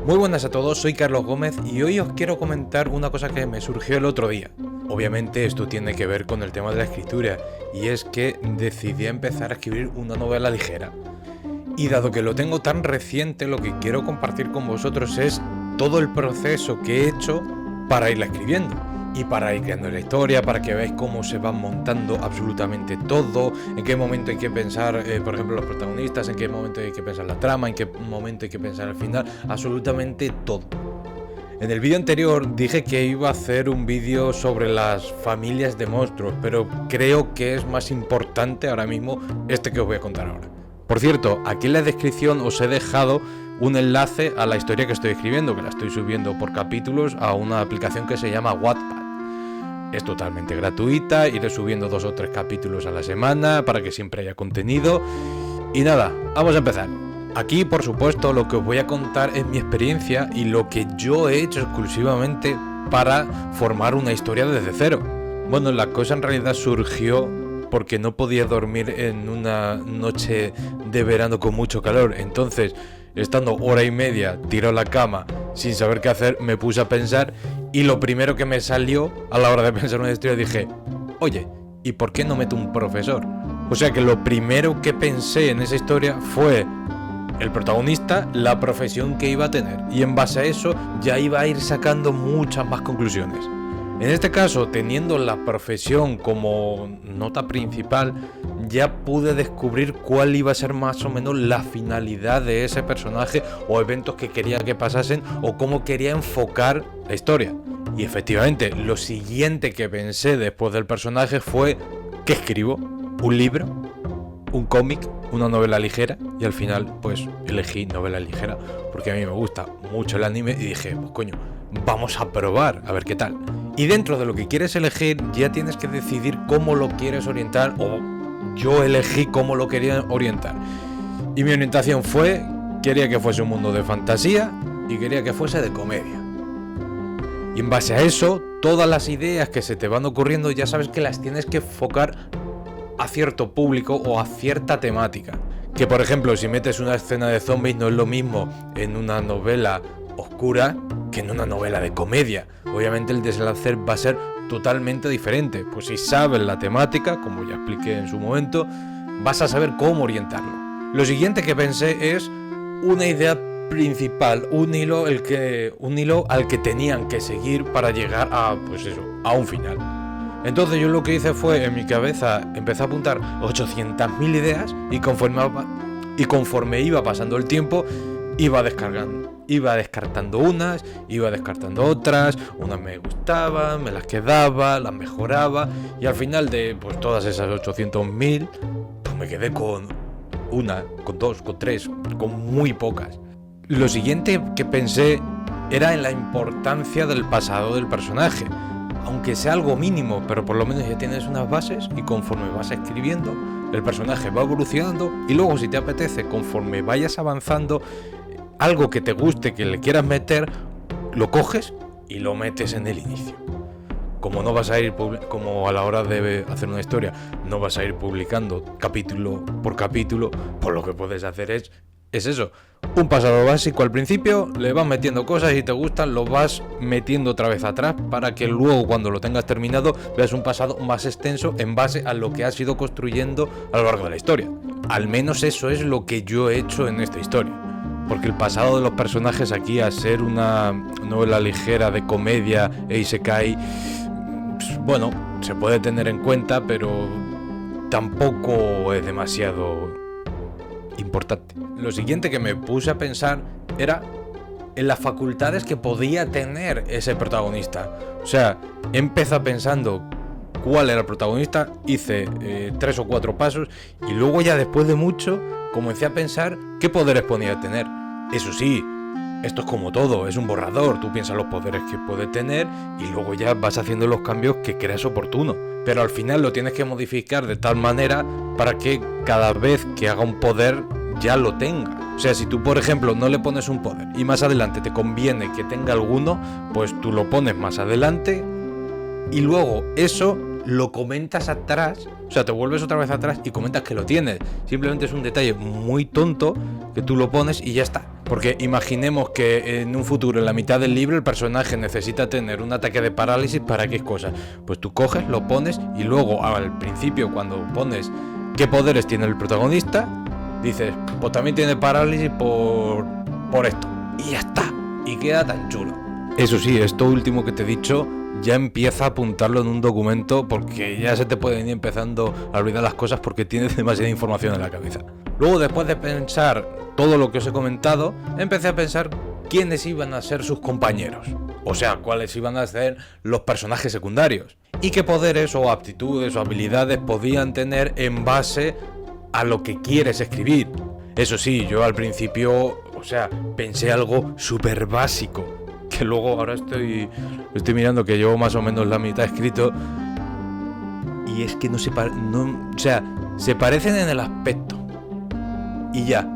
Muy buenas a todos, soy Carlos Gómez y hoy os quiero comentar una cosa que me surgió el otro día. Obviamente esto tiene que ver con el tema de la escritura, y es que decidí empezar a escribir una novela ligera. Y dado que lo tengo tan reciente, lo que quiero compartir con vosotros es todo el proceso que he hecho para irla escribiendo. Y para ir creando la historia, para que veáis cómo se va montando absolutamente todo, en qué momento hay que pensar, por ejemplo, los protagonistas, en qué momento hay que pensar la trama, en qué momento hay que pensar el final, absolutamente todo. En el vídeo anterior dije que iba a hacer un vídeo sobre las familias de monstruos, pero creo que es más importante ahora mismo este que os voy a contar ahora. Por cierto, aquí en la descripción os he dejado un enlace a la historia que estoy escribiendo, que la estoy subiendo por capítulos a una aplicación que se llama Wattpad. Es totalmente gratuita, iré subiendo 2 o 3 capítulos a la semana para que siempre haya contenido. Y nada, vamos a empezar. Aquí, por supuesto, lo que os voy a contar es mi experiencia y lo que yo he hecho exclusivamente para formar una historia desde cero. Bueno, la cosa en realidad surgió porque no podía dormir en una noche de verano con mucho calor. Entonces, estando hora y media tirado a la cama sin saber qué hacer, me puse a pensar, y lo primero que me salió a la hora de pensar una historia, dije, oye, ¿y por qué no meto un profesor? O sea que lo primero que pensé en esa historia fue el protagonista, la profesión que iba a tener, y en base a eso ya iba a ir sacando muchas más conclusiones. En este caso, teniendo la profesión como nota principal, ya pude descubrir cuál iba a ser más o menos la finalidad de ese personaje, o eventos que quería que pasasen, o cómo quería enfocar la historia. Y efectivamente, lo siguiente que pensé después del personaje fue, ¿qué escribo? ¿Un libro? ¿Un cómic? ¿Una novela ligera? Y al final, pues, elegí novela ligera, porque a mí me gusta mucho el anime, y dije, pues coño, vamos a probar, a ver qué tal. Y dentro de lo que quieres elegir, ya tienes que decidir cómo lo quieres orientar, o yo elegí cómo lo quería orientar. Y mi orientación fue, quería que fuese un mundo de fantasía y quería que fuese de comedia. Y en base a eso, todas las ideas que se te van ocurriendo ya sabes que las tienes que enfocar a cierto público o a cierta temática. Que por ejemplo, si metes una escena de zombies, no es lo mismo en una novela oscura que en una novela de comedia. Obviamente el desenlace va a ser totalmente diferente. Pues si sabes la temática, como ya expliqué en su momento, vas a saber cómo orientarlo. Lo siguiente que pensé es una idea principal, un hilo al que tenían que seguir para llegar a, pues eso, a un final. Entonces yo lo que hice fue, en mi cabeza, empecé a apuntar 800.000 ideas, y conforme iba pasando el tiempo, iba descartando unas, iba descartando otras, unas me gustaban, me las quedaba, las mejoraba, y al final de pues todas esas 800.000, pues me quedé con una, con dos, con tres, con muy pocas. Lo siguiente que pensé era en la importancia del pasado del personaje, aunque sea algo mínimo, pero por lo menos ya tienes unas bases, y conforme vas escribiendo, el personaje va evolucionando, y luego si te apetece, conforme vayas avanzando, algo que te guste, que le quieras meter, lo coges y lo metes en el inicio. Como no vas a ir, como a la hora de hacer una historia, no vas a ir publicando capítulo por capítulo, pues lo que puedes hacer es eso, un pasado básico al principio, le vas metiendo cosas y te gustan, lo vas metiendo otra vez atrás para que luego cuando lo tengas terminado veas un pasado más extenso en base a lo que has ido construyendo a lo largo de la historia. Al menos eso es lo que yo he hecho en esta historia. Porque el pasado de los personajes aquí, a ser una novela ligera de comedia e isekai, bueno, se puede tener en cuenta, pero tampoco es demasiado importante. Lo siguiente que me puse a pensar era en las facultades que podía tener ese protagonista. O sea, empecé pensando cuál era el protagonista, hice 3 o 4 pasos, y luego ya después de mucho comencé a pensar qué poderes podía tener. Eso sí, esto es como todo, es un borrador, tú piensas los poderes que puede tener y luego ya vas haciendo los cambios que creas oportuno. Pero al final lo tienes que modificar de tal manera para que cada vez que haga un poder ya lo tenga. O sea, si tú por ejemplo no le pones un poder y más adelante te conviene que tenga alguno, pues tú lo pones más adelante y luego eso lo comentas atrás, o sea, te vuelves otra vez atrás y comentas que lo tienes. Simplemente es un detalle muy tonto que tú lo pones y ya está. Porque imaginemos que en un futuro, en la mitad del libro, el personaje necesita tener un ataque de parálisis para X cosas. Pues tú coges, lo pones y luego al principio, cuando pones qué poderes tiene el protagonista, dices, pues también tiene parálisis por esto. Y ya está. Y queda tan chulo. Eso sí, esto último que te he dicho, ya empieza a apuntarlo en un documento porque ya se te pueden ir empezando a olvidar las cosas porque tienes demasiada información en la cabeza. Luego, después de pensar todo lo que os he comentado, empecé a pensar quiénes iban a ser sus compañeros. O sea, cuáles iban a ser los personajes secundarios. Y qué poderes o aptitudes o habilidades podían tener en base a lo que quieres escribir. Eso sí, yo al principio, pensé algo súper básico. Que luego ahora estoy mirando que llevo más o menos la mitad escrito. Y es que se parecen en el aspecto. Y ya,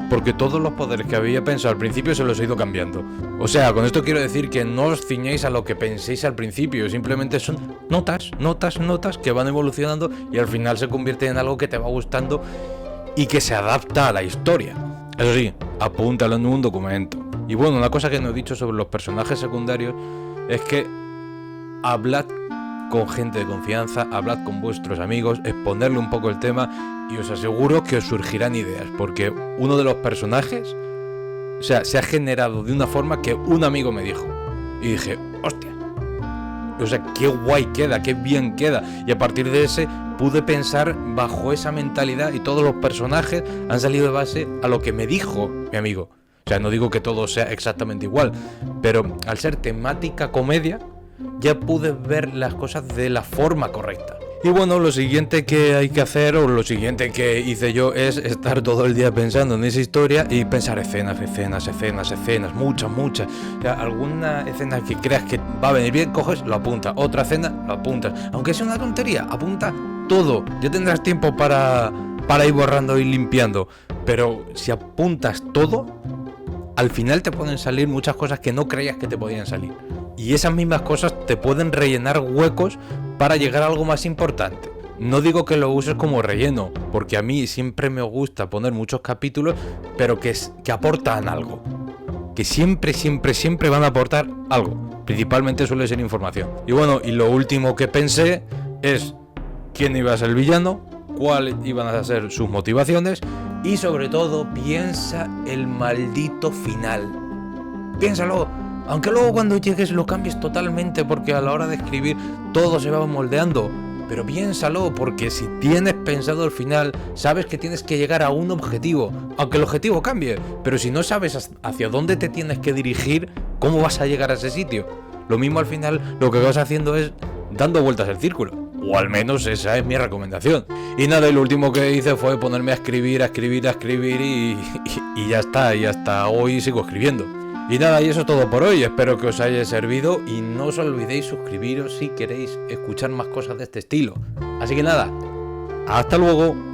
porque todos los poderes que había pensado al principio se los he ido cambiando. O sea, con esto quiero decir que no os ciñéis a lo que penséis al principio, simplemente son notas que van evolucionando y al final se convierten en algo que te va gustando y que se adapta a la historia. Eso sí, apúntalo en un documento. Y bueno, una cosa que no he dicho sobre los personajes secundarios es que hablad con gente de confianza, hablad con vuestros amigos, exponerle un poco el tema y os aseguro que os surgirán ideas, porque uno de los personajes, se ha generado de una forma que un amigo me dijo y dije, hostia, qué guay queda, qué bien queda, y a partir de ese pude pensar bajo esa mentalidad y todos los personajes han salido de base a lo que me dijo mi amigo. O sea, no digo que todo sea exactamente igual, pero al ser temática comedia, ya pude ver las cosas de la forma correcta. Y bueno, lo siguiente que hay que hacer, o lo siguiente que hice yo, es estar todo el día pensando en esa historia y pensar escenas, muchas. O sea, alguna escena que creas que va a venir bien, coges, lo apuntas. Otra escena, lo apuntas. Aunque sea una tontería, apunta todo. Ya tendrás tiempo para ir borrando y limpiando. Pero si apuntas todo, al final te pueden salir muchas cosas que no creías que te podían salir. Y esas mismas cosas te pueden rellenar huecos para llegar a algo más importante. No digo que lo uses como relleno, porque a mí siempre me gusta poner muchos capítulos, pero que aportan algo. Que siempre van a aportar algo. Principalmente suele ser información. Y bueno, y lo último que pensé es quién iba a ser el villano, cuáles iban a ser sus motivaciones y sobre todo piensa el maldito final. Piénsalo. Aunque luego cuando llegues lo cambies totalmente porque a la hora de escribir todo se va moldeando. Pero piénsalo, porque si tienes pensado el final, sabes que tienes que llegar a un objetivo. Aunque el objetivo cambie, pero si no sabes hacia dónde te tienes que dirigir, ¿cómo vas a llegar a ese sitio? Lo mismo al final, lo que vas haciendo es dando vueltas al círculo. O al menos esa es mi recomendación. Y nada, y lo último que hice fue ponerme a escribir y ya está. Y hasta hoy sigo escribiendo. Y nada, y eso es todo por hoy, espero que os haya servido y no os olvidéis suscribiros si queréis escuchar más cosas de este estilo. Así que nada, hasta luego.